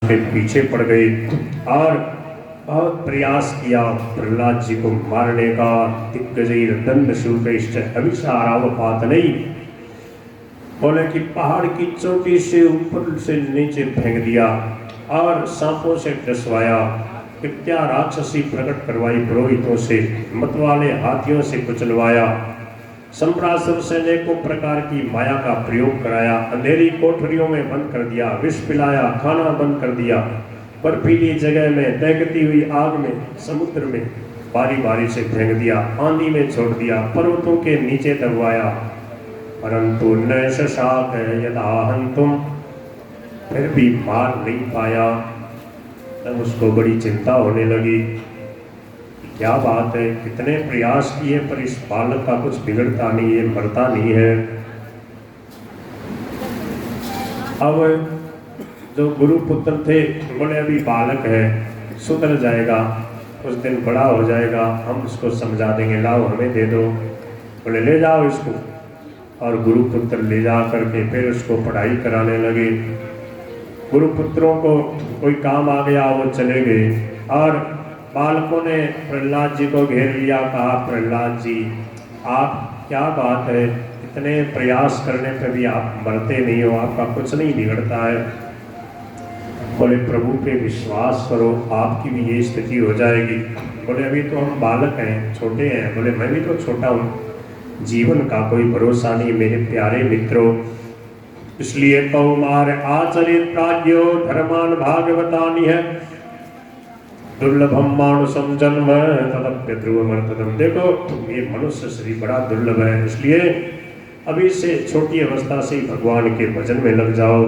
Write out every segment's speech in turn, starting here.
के पीछे पड़ गए और बहुत प्रयास किया प्रहलाद जी को मारने का। दिग्गजैर दंड शूलैश्च अभिसारावपात नहीं, बोले कि पहाड़ की चोटी से ऊपर से नीचे फेंक दिया और सांपों से डसवाया, विद्या राक्षसी प्रकट करवाई पुरोहितों से, मतवाले हाथियों से कुचलवाया, संप्रासुर से अनेकों प्रकार की माया का प्रयोग कराया, अंधेरी कोठरियों में बंद कर दिया, विष पिलाया, खाना बंद कर दिया, बर्फीली जगह में, दहकती हुई आग में, समुद्र में बारी बारी से फेंक दिया, आंधी में छोड़ दिया, पर्वतों के नीचे दबवाया, परंतु न शशाक यदाहंतुम, फिर भी मार नहीं पाया। तब उसको बड़ी चिंता होने लगी, क्या बात है, कितने प्रयास किए पर इस बालक का कुछ बिगड़ता नहीं है, मरता नहीं है। अब जो गुरुपुत्र थे बोले अभी बालक है, सुधर जाएगा, उस दिन बड़ा हो जाएगा, हम इसको समझा देंगे, लाओ हमें दे दो। बोले ले जाओ इसको, और गुरुपुत्र ले जा करके फिर उसको पढ़ाई कराने लगे। गुरुपुत्रों को कोई काम आ गया, वो चले गए और बालकों ने प्रहलाद जी को घेर लिया। कहा प्रहलाद जी आप क्या बात है, इतने प्रयास करने पर भी आप मरते नहीं हो, आपका कुछ नहीं बिगड़ता है। बोले प्रभु पे विश्वास करो, आपकी भी ये स्थिति हो जाएगी। बोले अभी तो हम बालक हैं, छोटे हैं। बोले मैं भी तो छोटा हूँ, जीवन का कोई भरोसा नहीं मेरे प्यारे मित्रों, इसलिए कौमार आचरित प्राज्ञो धर्मान भागवतानि है, दुर्लभम मानुषम जन्म तदप्य ध्रुवमर्थतम। देखो ये मनुष्य शरीर बड़ा दुर्लभ है, इसलिए अभी से छोटी अवस्था से ही भगवान के भजन में लग जाओ।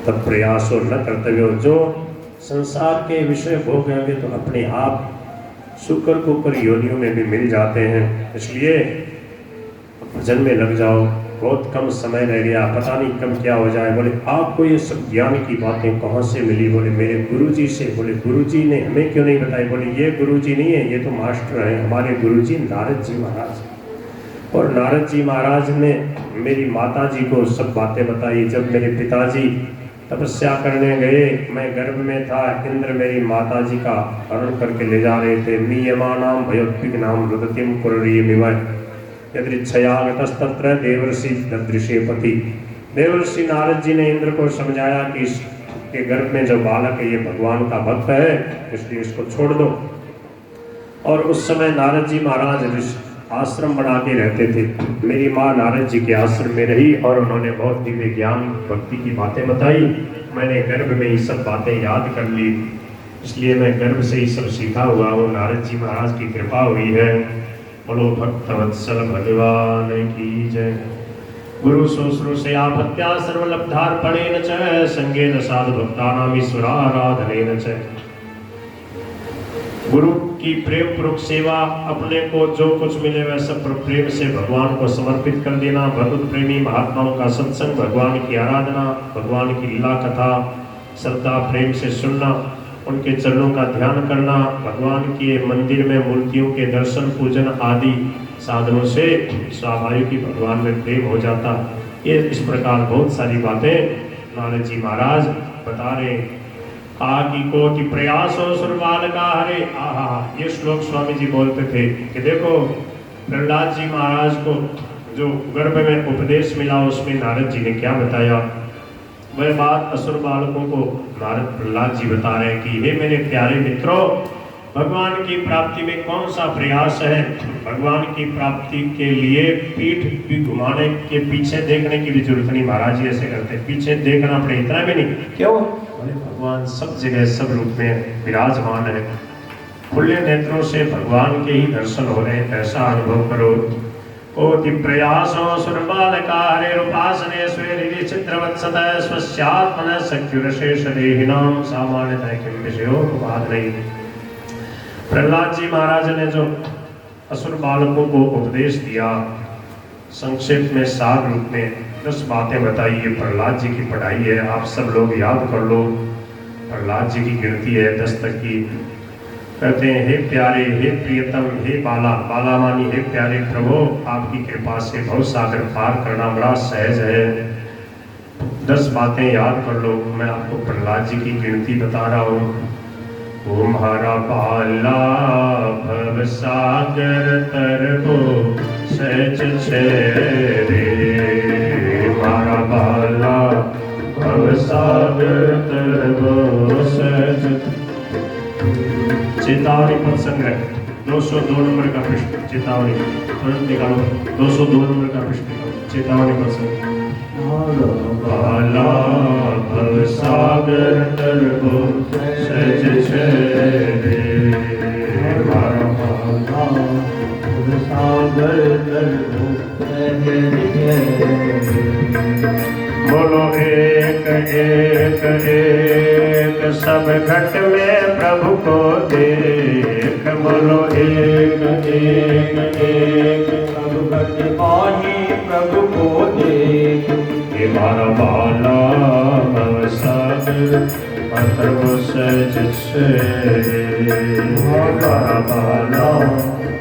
तब प्रयास और न कर्तव्य, जो संसार के विषय भोग होंगे तो अपने आप शुक्र कुकर योनियों में भी मिल जाते हैं, इसलिए भजन में लग जाओ। बहुत कम समय रह गया, पता नहीं कब क्या हो जाए। बोले आपको ये सब ज्ञान की बातें कहाँ से मिली? बोले मेरे गुरुजी से। बोले गुरुजी ने हमें क्यों नहीं बताई? बोले ये गुरुजी नहीं है, ये तो मास्टर हैं, हमारे गुरुजी नारद जी महाराज। और नारद जी महाराज ने मेरी माता जी को सब बातें बताई। जब मेरे पिताजी तपस्या करने गए, मैं गर्भ में था, इंद्र मेरी माता जी का हरण करके ले जा रहे थे। नियमानाम भयोत्पिग्नाम रुदतिम कुर्रीमिव यदृच्छयागतस्तत्र देवर्षि ददृशे पति। देवर्षि नारद जी ने इंद्र को समझाया कि इसके गर्भ में जो बालक है ये भगवान का भक्त है, इसलिए इसको छोड़ दो। और उस समय नारद जी महाराज आश्रम बना के रहते थे। मेरी माँ नारद जी के आश्रम में रही और उन्होंने बहुत दिव्य ज्ञान भक्ति की बातें बताई। मैंने गर्भ में ये सब बातें याद कर ली, इसलिए मैं गर्भ से ही सब सीखा हुआ हूँ। नारद जी महाराज की कृपा हुई है। बोलो भक्तवत्सल भगवान की जय। गुरु शुश्रूषे आपत्या सर्वलब्धार्पणेन च संगेन साधु भक्तानां ईश्वराराधनेन च। गुरु की प्रेम पूर्वक सेवा, अपने को जो कुछ मिले वह सब प्रेम से भगवान को समर्पित कर देना। भगवत प्रेमी महात्माओं का सत्संग, भगवान की आराधना, भगवान की लीला कथा श्रद्धा प्रेम से सुनना, उनके चरणों का ध्यान करना, भगवान के मंदिर में मूर्तियों के दर्शन पूजन आदि साधनों से स्वाभाविक ही भगवान में प्रेम हो जाता। ये इस प्रकार बहुत सारी बातें नारद जी महाराज बता रहे। आकी कोटि प्रयासो सुरबालका हरे। आहा, ये श्लोक स्वामी जी बोलते थे कि देखो प्रहलाद जी महाराज को जो गर्भ में उपदेश मिला उसमें नारद जी ने क्या बताया, वह बात असुर बालकों को नारद प्रहलाद जी बता रहे हैं कि हे मेरे प्यारे मित्रों, भगवान की प्राप्ति में कौन सा प्रयास है? भगवान की प्राप्ति के लिए पीठ भी घुमाने के पीछे देखने की भी जरूरत नहीं। महाराज जी ऐसे करते, पीछे देखना पड़े इतना भी नहीं। क्यों? बोले भगवान सब जगह सब रूप में विराजमान है, खुले नेत्रों से भगवान के ही दर्शन हो रहे हैं, ऐसा अनुभव करो। कोटि प्रयासो सुरबालका हरे उपासने स्वेरिधि चित्रवत्सतः स्वस्यात्मनः सख्युरशेष देहिनां सामान्यतः किं विषयोपवाद नहीं। प्रहलाद जी महाराज ने जो असुर बालकों को उपदेश दिया, संक्षेप में सार रूप में 10 बातें बताई। ये प्रहलाद जी की पढ़ाई है, आप सब लोग याद कर लो। प्रहलाद जी की गिनती है 10 तक की। कहते हैं हे प्यारे, हे प्रियतम, हे बाला, बाला मानी हे प्यारे प्रभु, आपकी कृपा से भव सागर पार करना बड़ा सहज है। 10 बातें याद कर लो। मैं आपको प्रहलाद जी की गिनती बता रहा हूँ। तुम्हारा पाला भव सागर तरबो सहज छे रे, मारा पाला भव सागर तरबो सहज। चेतावनी पद संग्रह 202 नंबर का प्रश्न। चेतावनी तुरंत निकालो। 202 नंबर का प्रश्न निकालो। चेतावनी पद संग्रह। पाला भव सागर तरबो सहज छे रे, मारा पाला भव सागर तरबो सहज छे रे। बोलो एक एक एक सब घट में प्रभु को देख। बोलो एक एक एक सब घट पाही प्रभु को देख। ये मारा बाला भव सागर तरबो सहज छे रे, मारा बाला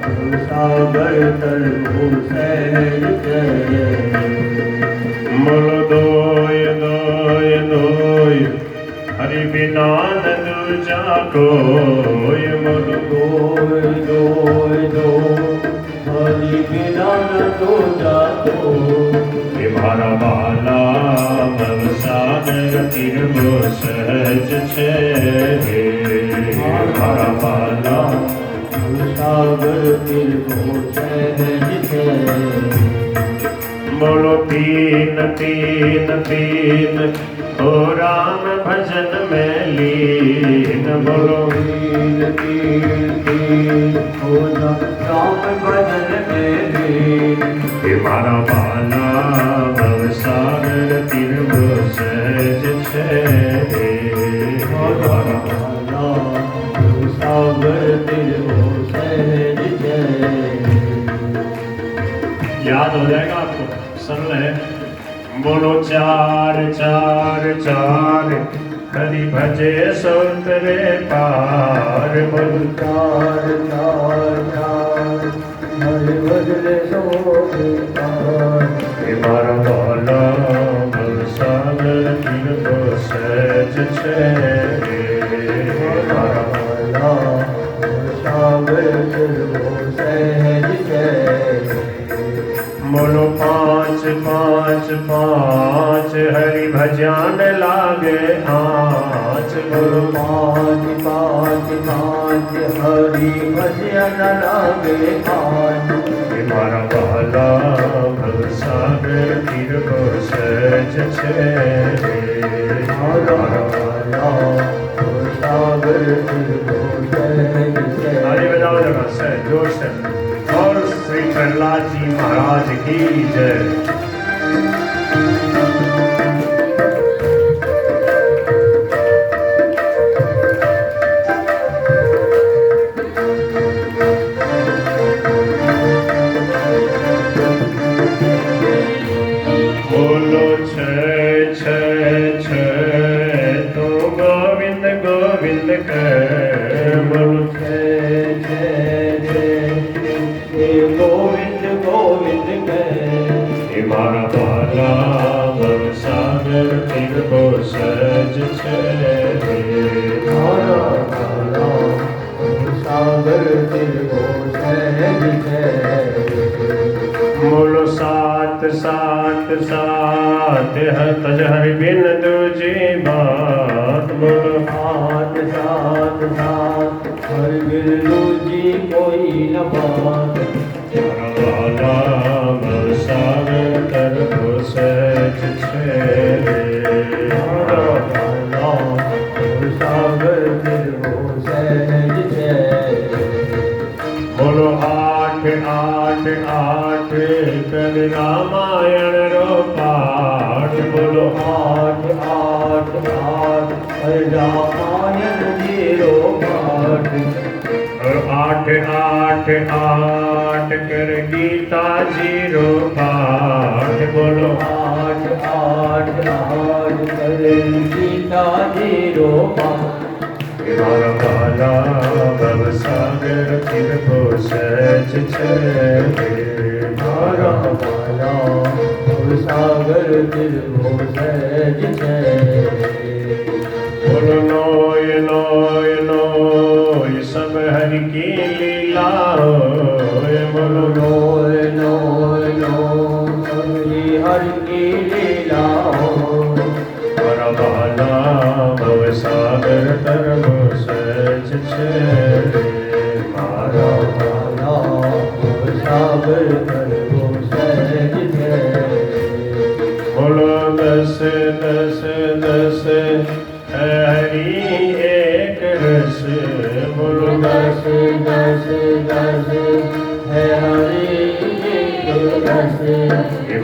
भव सागर तरबो सहज छे रे। बोलो दोय दोय दोय हरि बिना न दूजा कोय। बोलो दोय दोय दोय हरि बिना न दूजा कोय। मारा बाला भव सागर तरबो सहज छे रे, मारा बाला भव सागर तरबो सहज छे रे। बोलो तीन तीन तीन हो राम भजन में लीन। बोलो तीन तीन तीन हो राम भजन में लीन। हे मारा बाला भव सागर तरबो सहज छे रे, मारा बाला भव सागर तरबो सहज छे रे। याद हो जाएगा आपको, सरल है। बोलो चार चार चार हरि भजे सौतरे पार। बोलो चार चार चार हरि भजे सौतरे पार। मारा बाला भव सागर तरबो सहज छे रे, मारा बाला भव सागर तरबो सहज छे रे। बोलो पाँच पाँच पाँच हरि भजन लागे आँच। बोलो पाँच पाँच पाँच हरि भजन लागे आँच। मारा बाला भव सागर तरबो सहज छे रे, मारा बाला भव सागर तरबो सहज छे रे। ताली बजाओ जरा से जोर से। और श्री प्रहलाद जी महाराज की जय। बोलो छे छे छे तो गोविंद गोविंद के। बोलो छे छे छे गोविंद गोविंद के। मारा बाला भव सागर तरबो सहज छे रे, मारा बाला भव सागर तरबो सहज छे रे। बोलो सात सात सात तज हरि बिन दूजी बात। बोलो सात सात सात हरि बिन दूजी कोई न बात। मारा बाला भव सागर तरबो सहज छे रे, मारा बाला भव सागर तरबो सहज छे रे। बोलो आठ आठ आठ कर रामायण रो पाठ। बोलो आठ आठ आठ रामायण जी रो पाठ। आठ आठ आठ कर गीता जी रो पाठ। बोलो आठ आठ आठ कर गीता जी रो पाठ। मारा बाला भव सागर तरबो सहज छे रे, मारा बाला भव सागर तिरवो सहज बोलो नोय नोय नोय सब हरि की लीला होय। बोलो नोय नोय नोय हरि की लीला हो। परवाला भव सागर तरबो सहज मारा भाला भव सागर तरबो सहज बोलो दस दस दस हरि एक रस। बोलो दस दस दस है हरि एक रस।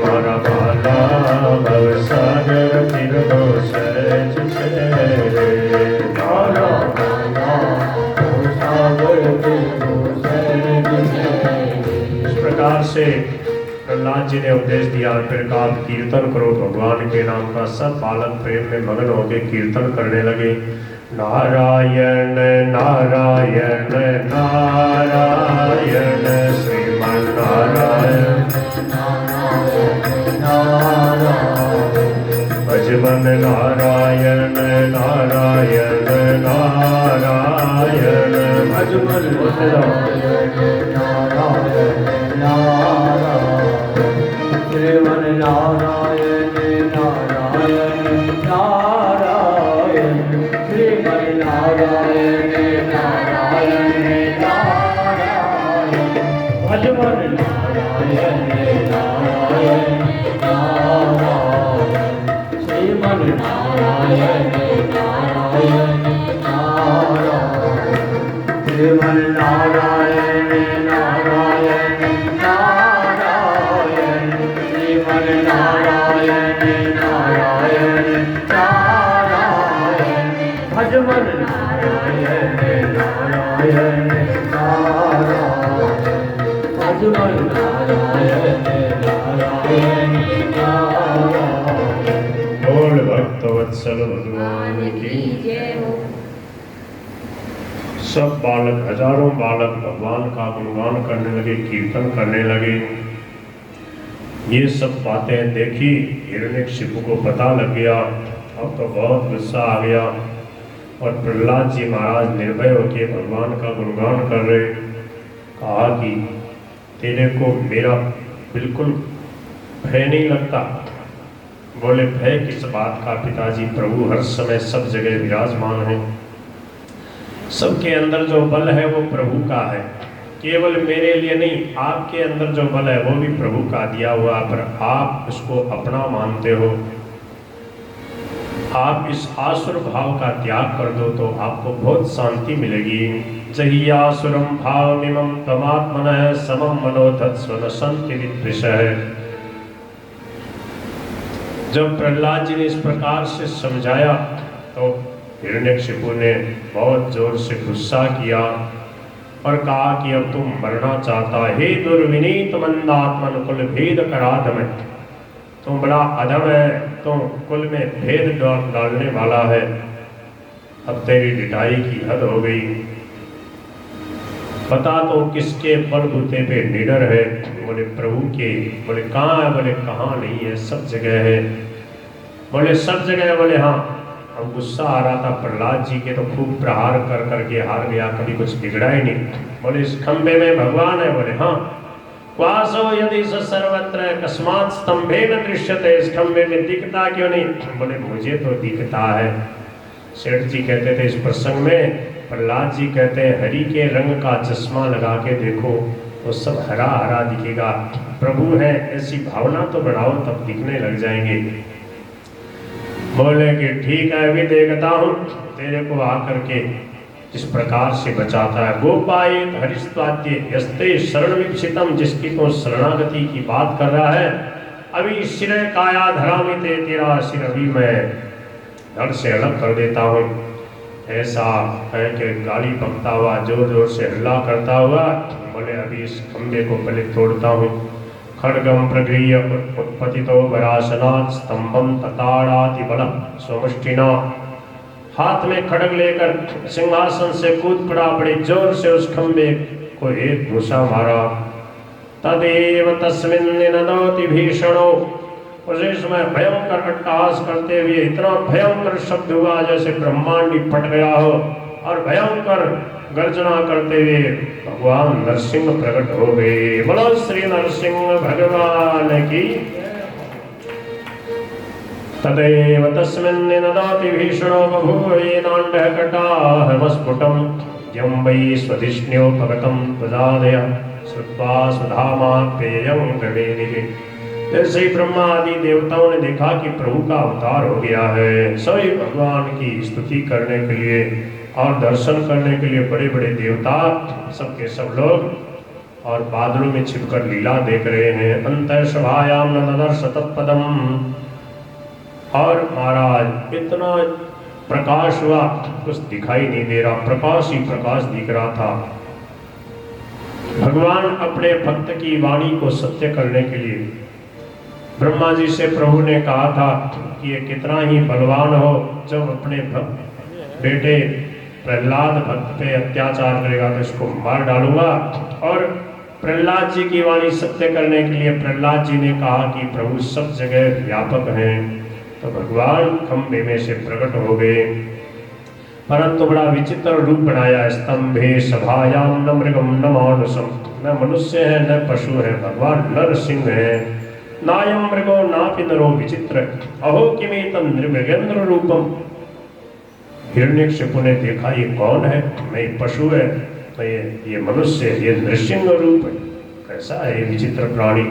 मारा भाला भव सागर तिरबो सहज मारा भाला भव सागर तिरबो सहज। इस प्रकार से प्रहलाद जी ने उपदेश दिया। फिर कहा कीर्तन करो भगवान के नाम का। सब बालक प्रेम में मगन होकर कीर्तन करने लगे। नारायण नारायण नारायण श्रीमान नारायण भजमन नारायण नारायण नारायण भजमन श्रीमन नारायण नारायण नारायण श्रीमन नारायण नारायण नारायण भजमन नारायण नारायण नारायण श्रीमन नारायण नारायण नारायण श्रीमन नारायण नारायण नारायण श्रीमन नारायण नारायण नारायण भजमन नारायण नारायण नारायण भजमन नारायण नारायण नारायण। बोल भक्तवत्सल भगवान की जय हो। सब बालक हजारों बालक भगवान का गुणगान करने लगे, कीर्तन करने लगे। ये सब बातें देखी हिरण्यकशिपु को पता लग गया। अब तो बहुत गुस्सा आ गया और प्रहलाद जी महाराज निर्भय होकर भगवान का गुणगान कर रहे। कहा कि तेरे को मेरा बिल्कुल भय नहीं लगता। बोले भय किस बात का पिताजी, प्रभु हर समय सब जगह विराजमान है। सबके अंदर जो बल है वो प्रभु का है, केवल मेरे लिए नहीं, आपके अंदर जो बल है वो भी प्रभु का दिया हुआ, पर आप उसको अपना मानते हो। आप इस आसुर भाव का त्याग कर दो तो आपको बहुत शांति मिलेगी। जहियासुरम भाव निमम तमात्मनः समम मनोधत्स्वन संति विद्विषः। जब प्रहलाद जी ने इस प्रकार से समझाया तो हिरण्यकशिपु ने बहुत जोर से गुस्सा किया और कहा कि अब तुम मरना चाहता है। हे दुर्विनीत मंदात्मन कुल भेद कराधम, तुम बड़ा अधम है, तुम कुल में भेद डालने वाला है। अब तेरी डिटाई की हद हो गई। बता तो किसके बलबूते पे निडर है। बोले प्रभु के। बोले कहाँ है? बोले कहाँ नहीं है, सब जगह है। बोले सब जगह है? बोले हाँ। अब गुस्सा आ रहा था प्रहलाद जी के, तो खूब प्रहार कर करके हार गया, कभी कुछ बिगड़ा ही नहीं। बोले इस खंबे में भगवान है? बोले हाँ। वासो यदि सर्वत्र कस्मात् स्तंभे न दृश्यते, इस खंबे में दिखता क्यों नहीं? बोले मुझे तो दिखता है। सेठ जी कहते थे इस प्रसंग में, प्रहलाद जी कहते हैं हरि के रंग का चश्मा लगा के देखो तो सब हरा हरा दिखेगा। प्रभु है ऐसी भावना तो बढ़ाओ, तब दिखने लग जाएंगे। बोले कि ठीक है, अभी देखता हूँ तेरे को आकर के इस प्रकार से बचाता है। गोपायित हरिस्वाद्य यस्ते शरण विक्षितम, जिसकी तो शरणागति की बात कर रहा है। अभी सिर काया धरामी ते, तेरा सिर अभी मैं धड़ से अलग कर देता हूँ। ऐसा है कि गाली बकता हुआ जोर जोर से हल्ला करता हुआ बोले अभी इस खंबे को पहले तोड़ता हूँ। खड्गम प्रगृह्य उत्पतितो वरासनात् स्तंभम तताड़ाति बलम स्वमुष्टिना। हाथ में खड्ग लेकर सिंहासन से कूद पड़ा, बड़े जोर से उस खंबे को एक घूसा मारा। तदेव तस्मिन् निनदोति भीषणो, उसी समय भयंकर अट्टहास करते हुए इतना भयंकर शब्द हुआ जैसे ब्रह्मांड ही फट गया हो, और भयंकर गर्जना करते हुए भगवान नरसिंह प्रकट हो गए। बोलो श्री नरसिंह भगवान की। तदेव तस्मिन् निनदाति भीषणो बभूवेनाण्डः कटाहमस्फुटं यं वै स्वधिष्ण्योपगतं त्वजादय श्रुत्वा सुधामाप्येयं गवेदिः। जैसे ही ब्रह्मा आदि देवताओं ने देखा कि प्रभु का अवतार हो गया है, सभी भगवान की स्तुति करने के लिए और दर्शन करने के लिए बड़े बड़े देवता सबके सब लोग और बादलों में छिपकर लीला देख रहे हैं। अंतः सभायाम न ददर्श तत्पदम, और महाराज इतना प्रकाश हुआ कुछ दिखाई नहीं दे रहा, प्रकाश ही प्रकाश दिख रहा था। भगवान अपने भक्त की वाणी को सत्य करने के लिए ब्रह्मा जी से प्रभु ने कहा था कि ये कितना ही बलवान हो, जब अपने बेटे प्रहलाद भक्त पे अत्याचार करेगा तो इसको मार डालूंगा। और प्रहलाद जी की वाणी सत्य करने के लिए प्रहलाद जी ने कहा कि प्रभु सब जगह व्यापक हैं, तो भगवान खंभे में से प्रकट हो गए, परंतु बड़ा विचित्र रूप बनाया। स्तंभे सभायाम न मृगम न मानुषम, न मनुष्य है न पशु है, भगवान नर सिंह है। नायम मृगो नापि नरो विचित्र अहो किमेतम निर्मृगेंद्र रूपम। हिरण्यकशिपु ने देखा ये कौन है, नहीं पशु है, नहीं ये मनुष्य है, ये नृसिंह रूप है, कैसा है ये विचित्र प्राणी।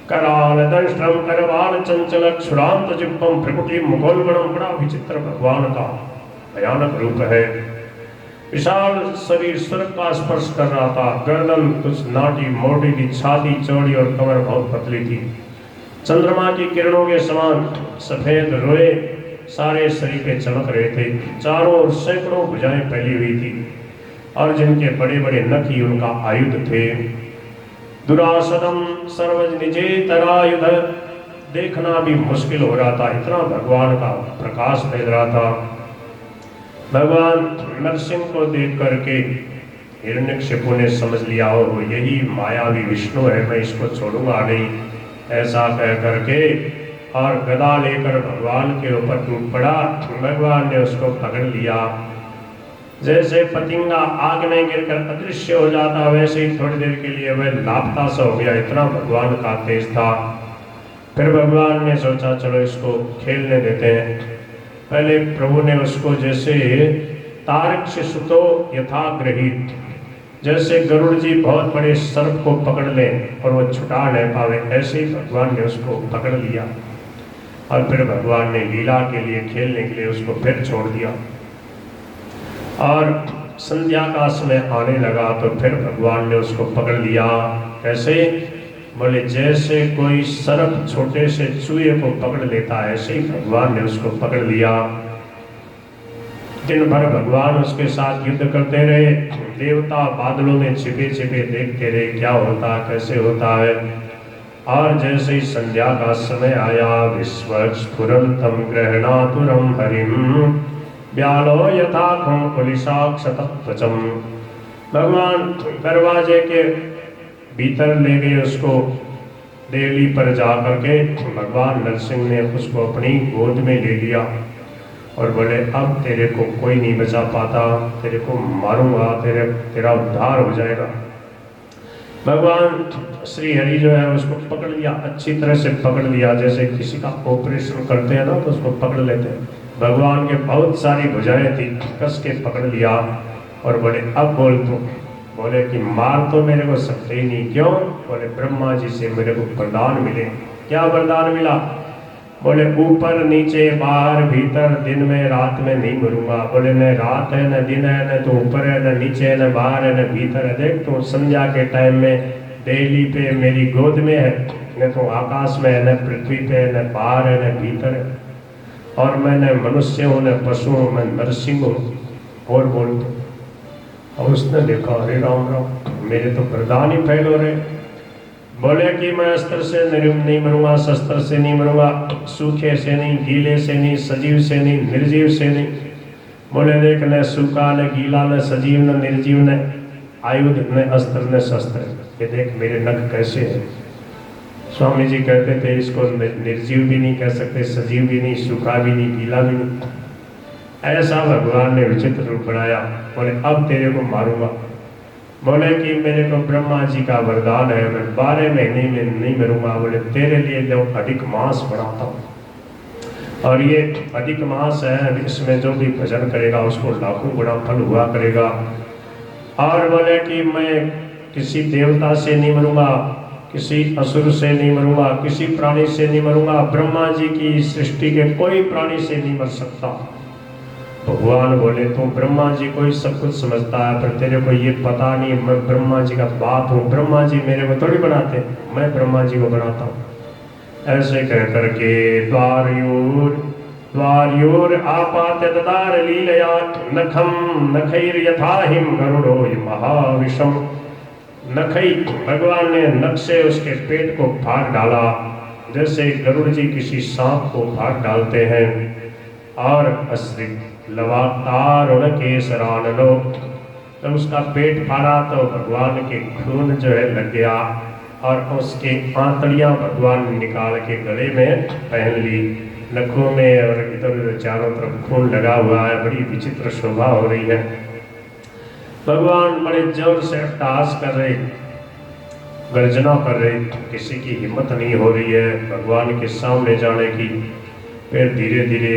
कराल दंष्ट्रम करवाल चंचल क्षुरांत जिह्वम प्रकुटि मुखोल्बणम, बड़ा विचित्र भगवान का भयानक रूप है। विशाल शरीर स्वर्ग का स्पर्श कर रहा था, गर्दन कुछ नाटी मोटी थी, छाती चौड़ी और कमर बहुत पतली थी। चंद्रमा की किरणों के समान सफेद रोए सारे शरीर पे चमक रहे थे। चारों ओर सैकड़ों भुजाएं फैली हुई थी और जिनके बड़े बड़े नख ही उनका आयुध थे। दुरासदम सर्वज निजे तरायुध, देखना भी मुश्किल हो रहा था, इतना भगवान का प्रकाश फैल रहा था। भगवान नरसिंह को देख करके हिरण्यकशिपु ने समझ लिया हो यही मायावी विष्णु है, मैं इसको छोड़ूंगा नहीं, ऐसा कह करके और गदा लेकर भगवान के ऊपर टूट पड़ा। भगवान ने उसको पकड़ लिया। जैसे पतिंगा आग में गिरकर अदृश्य हो जाता वैसे ही थोड़ी देर के लिए वह लापता सा हो गया, इतना भगवान का तेज था। फिर भगवान ने सोचा चलो इसको खेलने देते हैं। पहले प्रभु ने उसको जैसे तारक्ष सुतो यथा गृहीत, जैसे गरुड़ जी बहुत बड़े सर्प को पकड़ लें और वो छुटा नहीं पावे, ऐसे ही भगवान ने उसको पकड़ लिया और फिर भगवान ने लीला के लिए खेलने के लिए उसको फिर छोड़ दिया। और संध्या का समय आने लगा तो फिर भगवान ने उसको पकड़ लिया। कैसे? बोले जैसे कोई सर्प छोटे से चूहे को पकड़ लेता है, ऐसे ही भगवान ने उसको पकड़ लिया। दिन भर भगवान उसके साथ युद्ध करते रहे। देवता बादलों में छिपे छिपे देखते रहे क्या होता कैसे होता है। और जैसे ही संध्या का समय आया, विश्वस्फुरंतम ग्रहणातुरम हरिम व्यालो यथा कुलिशाक्षतत्वचम, भगवान दरवाजे के भीतर ले गए उसको। देवली पर जा करके भगवान नरसिंह ने उसको अपनी गोद में ले लिया और बोले अब तेरे को कोई नहीं बचा पाता, तेरे को मारूंगा, तेरा उद्धार हो जाएगा। भगवान श्री हरि जो है उसको पकड़ लिया, अच्छी तरह से पकड़ लिया, जैसे किसी का ऑपरेशन करते हैं ना तो उसको पकड़ लेते हैं। भगवान के बहुत सारी भुजाएं थी, कस के पकड़ लिया और बोले अब बोल तू। बोले कि मार तो मेरे को सकते ही नहीं। क्यों? बोले ब्रह्मा जी से मेरे को वरदान मिले। क्या वरदान मिला? बोले ऊपर नीचे बाहर भीतर दिन में रात में नहीं मरूंगा। बोले न रात है न दिन है, न तो ऊपर है न नीचे है, न बाहर है न भीतर है। देख तो संध्या के टाइम में देहली पे मेरी गोद में है, न तो आकाश में है, न पृथ्वी पे है, न बाहर है न भीतर है। और मैं न मनुष्य हूँ न पशु हूँ, मैं नरसिंह हूँ। और बोल दो। और उसने देखा अरे राम राम, मेरे तो वरदान ही फैल हो रहे। बोले कि मैं अस्त्र से नहीं मरूंगा, शस्त्र से नहीं मरूंगा, सूखे से नहीं, गीले से नहीं, सजीव से नहीं, निर्जीव से नहीं। बोले देख न सूखा न गीला न सजीव न निर्जीव न आयुध न अस्त्र न शस्त्र, ये देख मेरे नख कैसे है। स्वामी जी कहते थे इसको निर्जीव भी नहीं कह सकते, सजीव भी नहीं, सूखा भी नहीं, गीला भी नहीं। ऐसा भगवान ने विचित्र रूप बनाया। बोले अब तेरे को मारूंगा। बोले कि मेरे को ब्रह्मा जी का वरदान है, मैं 12 महीने में नहीं मरूंगा। बोले तेरे लिए जो अधिक मास बढ़ाता हूँ, और ये अधिक मास है, इसमें जो भी भजन करेगा उसको लाखों गुना फल हुआ करेगा। और बोले कि मैं किसी देवता से नहीं मरूंगा, किसी असुर से नहीं मरूंगा, किसी प्राणी से नहीं मरूंगा, ब्रह्मा जी की सृष्टि के कोई प्राणी से नहीं मर सकता। भगवान बोले तू ब्रह्मा जी को ही सब कुछ समझता है, पर तेरे को ये पता नहीं मैं ब्रह्मा जी का बाप हूँ। ब्रह्मा जी मेरे को थोड़ी बनाते, मैं ब्रह्मा जी को बनाता हूँ। ऐसे कह करके द्वार्योर आपात ददार लीलया नखम नखैर यथा हिम गरुड़ो महाविषम। नखई, भगवान ने नख से उसके पेट को फाड़ डाला, जैसे गरुड़ जी किसी सांप को फाड़ डालते हैं। और अश्रित लवातार केसरानलो, जब उसका पेट फाड़ा तो भगवान के खून जो है लग गया, और उसके आंतड़ियां भगवान ने निकाल के गले में पहन ली। नखों में और इधर उधर चारों तरफ खून लगा हुआ है, बड़ी विचित्र शोभा हो रही है। भगवान बड़े जोर से अट्टहास कर रहे, गर्जना कर रहे, किसी की हिम्मत नहीं हो रही है भगवान के सामने जाने की। फिर धीरे धीरे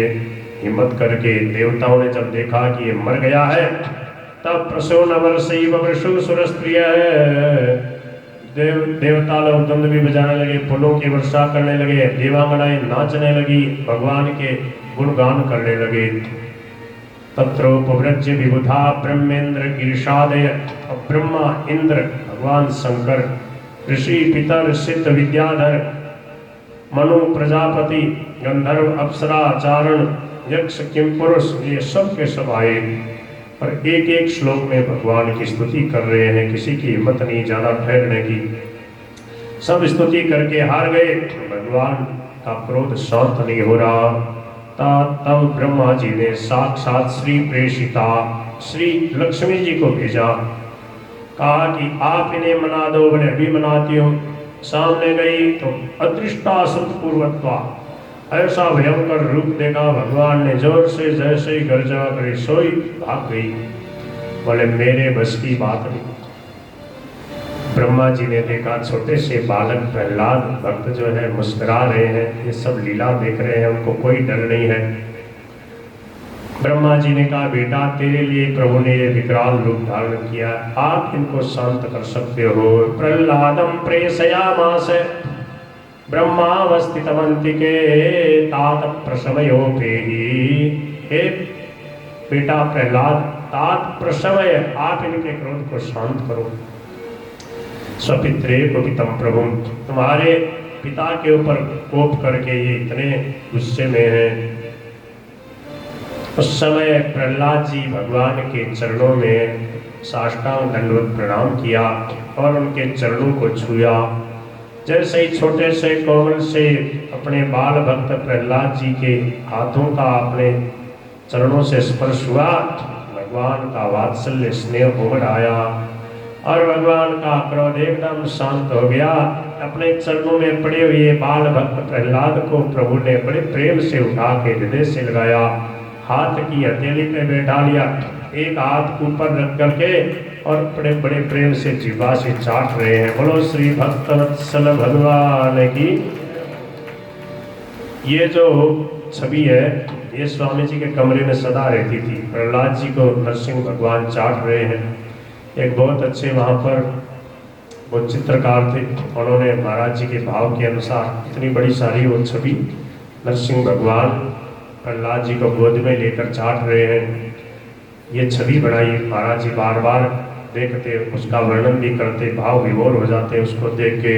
हिम्मत करके देवताओं ने जब देखा कि ये मर गया है, तब प्रसून सुरस्त्रिय देवता लोग दंड भी बजाने लगे, फूलों की वर्षा करने लगे, देवांगनाएं नाचने लगी, भगवान के गुणगान करने लगे। तत्रोपव्रज्य विबुधा ब्रह्मेंद्र गिरिशादय, ब्रह्मा इंद्र भगवान शंकर, ऋषि पितर सिद्ध विद्याधर, मनु प्रजापति, गंधर्व अप्सरा चारण यक्ष किमपुरुष, ये सब के सब आए और एक एक श्लोक में भगवान की स्तुति कर रहे हैं। किसी की हिम्मत नहीं जाना ठहरने की, सब स्तुति करके हार गए। भगवान का क्रोध शांत नहीं हो रहा। तब ब्रह्मा जी ने साक्षात श्री प्रेषिता श्री लक्ष्मी जी को भेजा, कहा कि आप इन्हें मना दो। बोले अभी मनाती हूँ। सामने गई तो अदृष्टा पूर्वत्वा, ऐसा भयंकर रूप देखा भगवान ने, जोर से जैसे ही गर्जना करे सोई भाग गई। बोले मेरे बस की बात नहीं। ब्रह्मा जी ने देखा छोटे से बालक प्रहलाद भक्त जो है मुस्कुरा रहे हैं, ये सब लीला देख रहे हैं, उनको कोई डर नहीं है। ब्रह्मा जी ने कहा बेटा तेरे लिए प्रभु ने ये विकराल रूप धारण किया, आप इनको शांत कर सकते हो। प्रहलादम प्रेषयामास ब्रह्मावस्थितमंतिके तात प्रशमयोपेहि। हे बेटा प्रहलाद, तात प्रशमय, आप इनके क्रोध को शांत करो। स्वपित्रे कुपितम प्रभु, तुम्हारे पिता के ऊपर कोप करके ये इतने गुस्से में हैं। उस समय प्रहलाद जी भगवान के चरणों में साष्टांग दंडवत प्रणाम किया और उनके चरणों को छुआ। जैसे ही छोटे से कोमल से अपने बाल भक्त प्रहलाद जी के हाथों का अपने चरणों से स्पर्श हुआ, भगवान का वात्सल्य स्नेह उमड़ आया और भगवान का क्रोध एकदम शांत हो गया। अपने चरणों में पड़े हुए बाल भक्त प्रहलाद को प्रभु ने बड़े प्रेम से उठा के हृदय से लगाया, हाथ की हथेली पे बैठा लिया, एक हाथ ऊपर रख करके और बड़े बड़े प्रेम से जीवा से चाट रहे हैं। बोलो श्री भक्तवत्सल भगवान की। ये जो छवि है ये स्वामी जी के कमरे में सदा रहती थी। प्रहलाद जी को नरसिंह भगवान चाट रहे हैं। एक बहुत अच्छे वहाँ पर वो चित्रकार थे, उन्होंने महाराज जी के भाव के अनुसार इतनी बड़ी सारी वो छवि नरसिंह भगवान प्रहलाद जी को गोद में लेकर चाट रहे हैं, ये छवि बनाई। महाराज जी बार बार देखते, उसका वर्णन भी करते, भाव विभोर हो जाते उसको देख के।